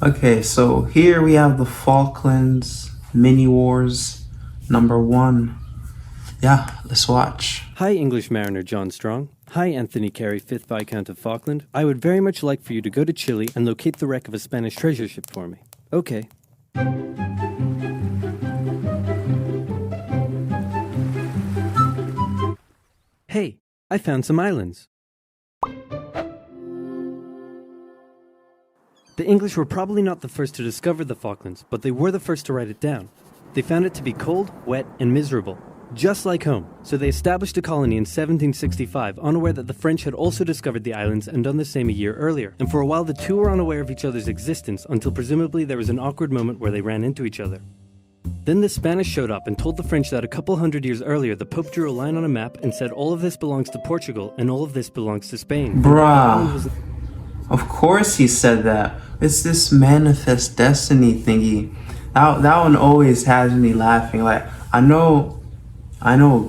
Okay, so here we have the Falklands MiniWars #1. Yeah, let's watch. Hi, English mariner John Strong. Hi, Anthony Carey, 5th Viscount of Falkland. I would very much like for you to go to Chile and locate the wreck of a Spanish treasure ship for me. Okay. Hey, I found some islands. The English were probably not the first to discover the Falklands, but they were the first to write it down. They found it to be cold, wet, and miserable, just like home. So they established a colony in 1765, unaware that the French had also discovered the islands and done the same a year earlier. And for a while the two were unaware of each other's existence until presumably there was an awkward moment where they ran into each other. Then the Spanish showed up and told the French that a couple hundred years earlier the Pope drew a line on a map and said all of this belongs to Portugal and all of this belongs to Spain. Bruh. Of course he said that. It's this manifest destiny thingy. That one always has me laughing. Like, I know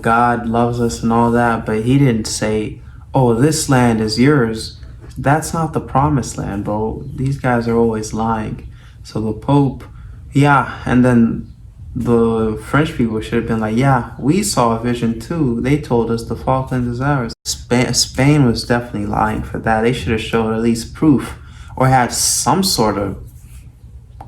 God loves us and all that, but he didn't say, oh, this land is yours. That's not the promised land, bro. These guys are always lying. So the Pope, yeah, and then the French people should have been like, yeah, we saw a vision too. They told us the Falklands is ours. Spain was definitely lying for that. They should have showed at least proof or had some sort of,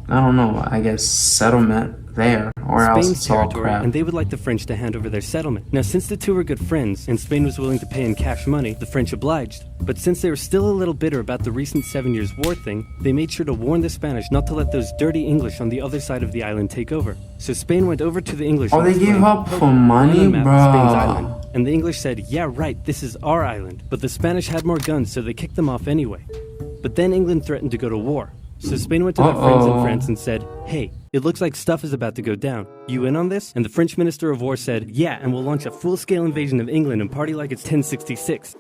I don't know, I guess settlement there, or else it's all crap. And they would like the French to hand over their settlement. Now, since the two were good friends and Spain was willing to pay in cash money, the French obliged. But since they were still a little bitter about the recent 7 Years' War thing, they made sure to warn the Spanish not to let those dirty English on the other side of the island take over. So Spain went over to the English. Oh, they gave up for money, bro. And the English said, yeah, right, this is our island. But the Spanish had more guns, so they kicked them off anyway. But then England threatened to go to war. So Spain went to their friends in France and said, hey, it looks like stuff is about to go down. You in on this? And the French Minister of War said, yeah, and we'll launch a full-scale invasion of England and party like it's 1066.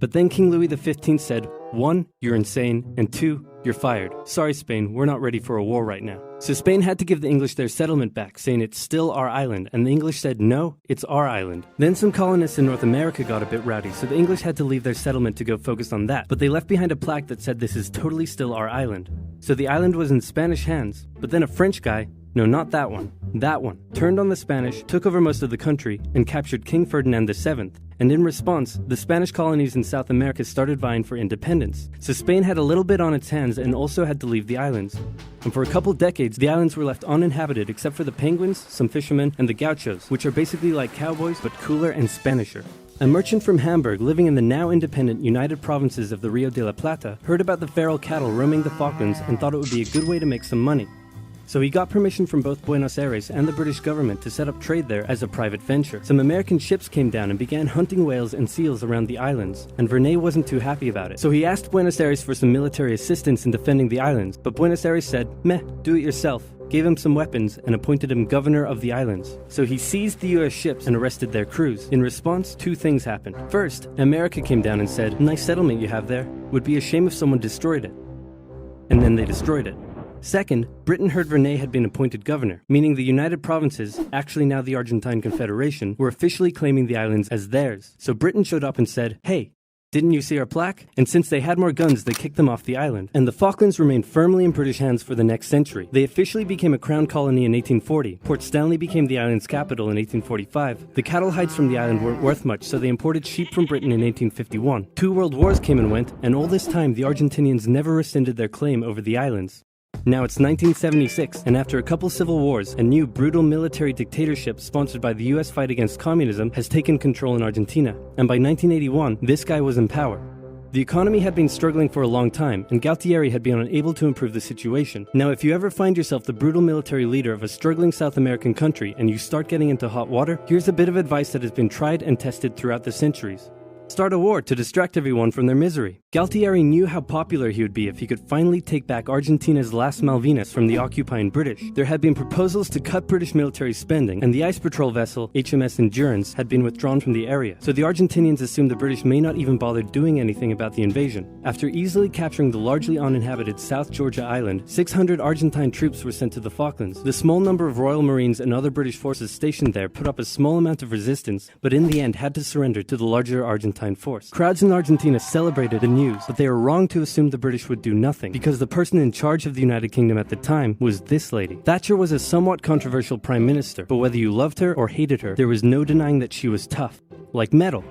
But then King Louis XV said, 1, you're insane, and 2, you're fired. Sorry, Spain, we're not ready for a war right now. So Spain had to give the English their settlement back, saying it's still our island, and the English said, no, it's our island. Then some colonists in North America got a bit rowdy, so the English had to leave their settlement to go focus on that, but they left behind a plaque that said this is totally still our island. So the island was in Spanish hands, but then a French guy, no, not that one, turned on the Spanish, took over most of the country, and captured King Ferdinand VII. And in response, the Spanish colonies in South America started vying for independence. So Spain had a little bit on its hands and also had to leave the islands. And for a couple decades, the islands were left uninhabited except for the penguins, some fishermen, and the gauchos, which are basically like cowboys but cooler and Spanisher. A merchant from Hamburg living in the now independent United Provinces of the Rio de la Plata heard about the feral cattle roaming the Falklands and thought it would be a good way to make some money. So he got permission from both Buenos Aires and the British government to set up trade there as a private venture. Some American ships came down and began hunting whales and seals around the islands, and Verney wasn't too happy about it. So he asked Buenos Aires for some military assistance in defending the islands, but Buenos Aires said, meh, do it yourself, gave him some weapons, and appointed him governor of the islands. So he seized the US ships and arrested their crews. In response, two things happened. First, America came down and said, nice settlement you have there, would be a shame if someone destroyed it. And then they destroyed it. Second, Britain heard Verney had been appointed governor, meaning the United Provinces, actually now the Argentine Confederation, were officially claiming the islands as theirs. So Britain showed up and said, hey, didn't you see our plaque? And since they had more guns, they kicked them off the island. And the Falklands remained firmly in British hands for the next century. They officially became a crown colony in 1840. Port Stanley became the island's capital in 1845. The cattle hides from the island weren't worth much, so they imported sheep from Britain in 1851. 2 world wars came and went, and all this time the Argentinians never rescinded their claim over the islands. Now it's 1976, and after a couple civil wars, a new brutal military dictatorship sponsored by the US fight against communism has taken control in Argentina, and by 1981, this guy was in power. The economy had been struggling for a long time, and Galtieri had been unable to improve the situation. Now, if you ever find yourself the brutal military leader of a struggling South American country and you start getting into hot water, here's a bit of advice that has been tried and tested throughout the centuries. Start a war to distract everyone from their misery. Galtieri knew how popular he would be if he could finally take back Argentina's last Malvinas from the occupying British. There had been proposals to cut British military spending, and the ice patrol vessel HMS Endurance had been withdrawn from the area. So the Argentinians assumed the British may not even bother doing anything about the invasion. After easily capturing the largely uninhabited South Georgia island, 600 Argentine troops were sent to the Falklands. The small number of Royal Marines and other British forces stationed there put up a small amount of resistance, but in the end had to surrender to the larger Argentine Argentine force. Crowds in Argentina celebrated the news, but they were wrong to assume the British would do nothing, because the person in charge of the United Kingdom at the time was this lady. Thatcher was a somewhat controversial prime minister, but whether you loved her or hated her, there was no denying that she was tough. Like metal.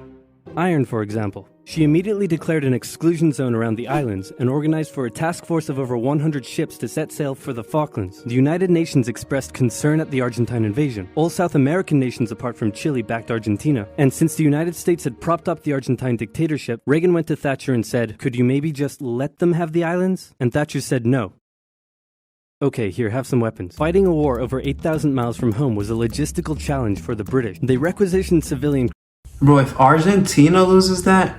Iron, for example. She immediately declared an exclusion zone around the islands and organized for a task force of over 100 ships to set sail for the Falklands. The United Nations expressed concern at the Argentine invasion. All South American nations apart from Chile backed Argentina, and since the United States had propped up the Argentine dictatorship, Reagan went to Thatcher and said, "Could you maybe just let them have the islands?" And Thatcher said no. Okay, here, have some weapons. Fighting a war over 8,000 miles from home was a logistical challenge for the British. They requisitioned civilian... Bro, if Argentina loses that,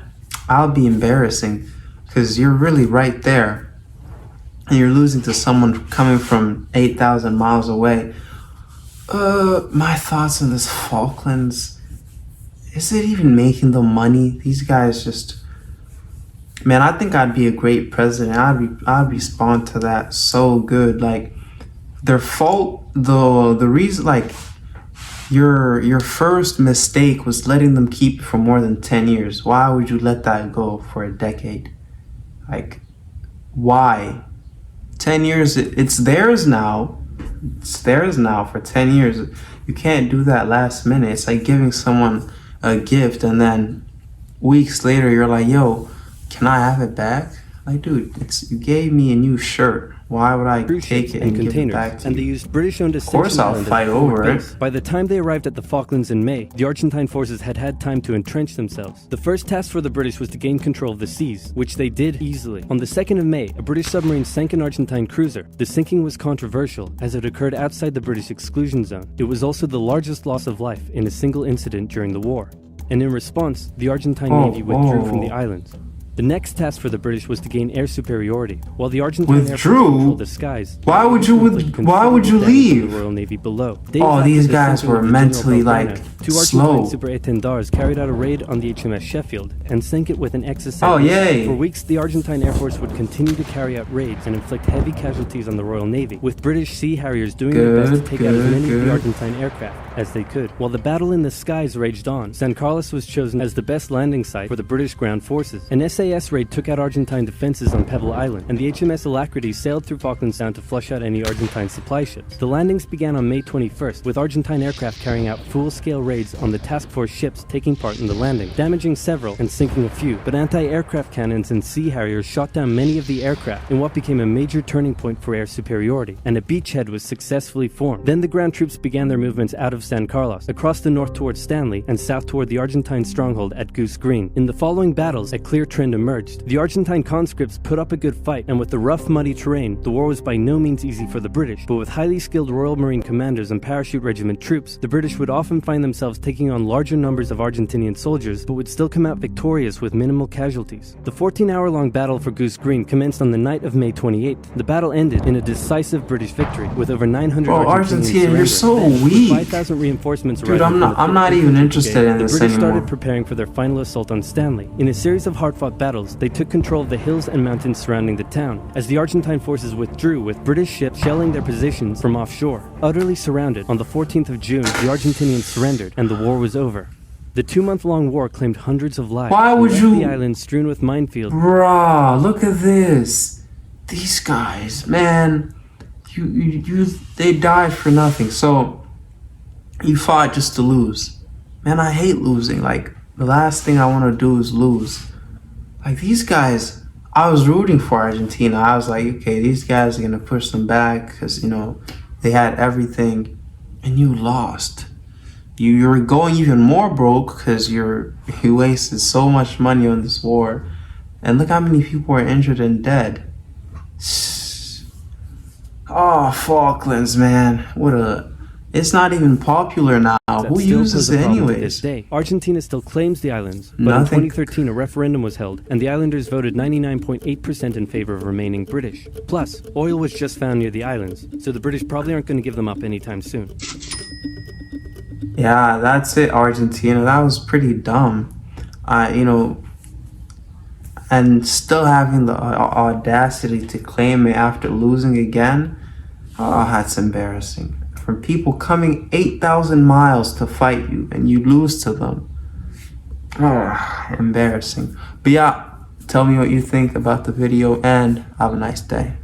I'll be embarrassing, because you're really right there and you're losing to someone coming from 8,000 miles away. My thoughts on this Falklands, is it even making them money? These guys just, man, I think I'd be a great president. I'd respond to that so good. Like, their fault, the reason, like, your first mistake was letting them keep it for more than 10 years. Why would you let that go for a decade? Like, why? 10 years, it's theirs now. It's theirs now for 10 years. You can't do that last minute. It's like giving someone a gift and then weeks later you're like, yo, can I have it back? Like, dude, you gave me a new shirt. Why would I take it and give it back to you? And they used British-owned Of course I'll fight over it. By the time they arrived at the Falklands in May, the Argentine forces had had time to entrench themselves. The first task for the British was to gain control of the seas, which they did easily. On the 2nd of May, a British submarine sank an Argentine cruiser. The sinking was controversial, as it occurred outside the British exclusion zone. It was also the largest loss of life in a single incident during the war. And in response, the Argentine Navy withdrew from the islands. The next task for the British was to gain air superiority, while the Argentine Air Force controlled the skies. Why would you leave? The Royal Navy below. These guys were mentally two slow. Argentine super étendards carried out a raid on the HMS Sheffield and sank it with an excess. Oh yay! For weeks, the Argentine Air Force would continue to carry out raids and inflict heavy casualties on the Royal Navy, with British Sea Harriers doing their best to take out as many of the Argentine aircraft as they could. While the battle in the skies raged on, San Carlos was chosen as the best landing site for the British ground forces. An SAS raid took out Argentine defenses on Pebble Island, and the HMS Alacrity sailed through Falkland Sound to flush out any Argentine supply ships. The landings began on May 21st, with Argentine aircraft carrying out full-scale raids on the task force ships taking part in the landing, damaging several and sinking a few. But anti-aircraft cannons and Sea Harriers shot down many of the aircraft in what became a major turning point for air superiority, and a beachhead was successfully formed. Then the ground troops began their movements out of San Carlos, across the north towards Stanley, and south toward the Argentine stronghold at Goose Green. In the following battles, a clear trend emerged. The Argentine conscripts put up a good fight, and with the rough, muddy terrain, the war was by no means easy for the British. But with highly skilled Royal Marine commanders and parachute regiment troops, the British would often find themselves taking on larger numbers of Argentinian soldiers, but would still come out victorious with minimal casualties. The 14-hour-long battle for Goose Green commenced on the night of May 28th. The battle ended in a decisive British victory, with over 900 Argentina, you're so weak. 5,000 reinforcements arrived. Dude, I'm not even interested in this anymore. The British started preparing for their final assault on Stanley. In a series of hard-fought battles, they took control of the hills and mountains surrounding the town, as the Argentine forces withdrew, with British ships shelling their positions from offshore. Utterly surrounded, on the 14th of June, the Argentinians surrendered, and the war was over. The 2-month-long war claimed hundreds of lives. Why would you? The island strewn with minefields. Bruh, look at this. These guys, man, they died for nothing. So you fought just to lose. Man, I hate losing. Like, the last thing I want to do is lose. Like, these guys, I was rooting for Argentina. I was like, okay, these guys are gonna push them back because, they had everything, and you lost. You're going even more broke because you wasted so much money on this war, and look how many people are injured and dead. Oh, Falklands, man, it's not even popular now. Who uses it anyways? To this day. Argentina still claims the islands, but in 2013 a referendum was held, and the islanders voted 99.8% in favor of remaining British. Plus, oil was just found near the islands, so the British probably aren't going to give them up anytime soon. Yeah, that's it, Argentina. That was pretty dumb. And still having the audacity to claim it after losing again, that's embarrassing. From people coming 8,000 miles to fight you, and you lose to them. Oh, embarrassing. But yeah, tell me what you think about the video and have a nice day.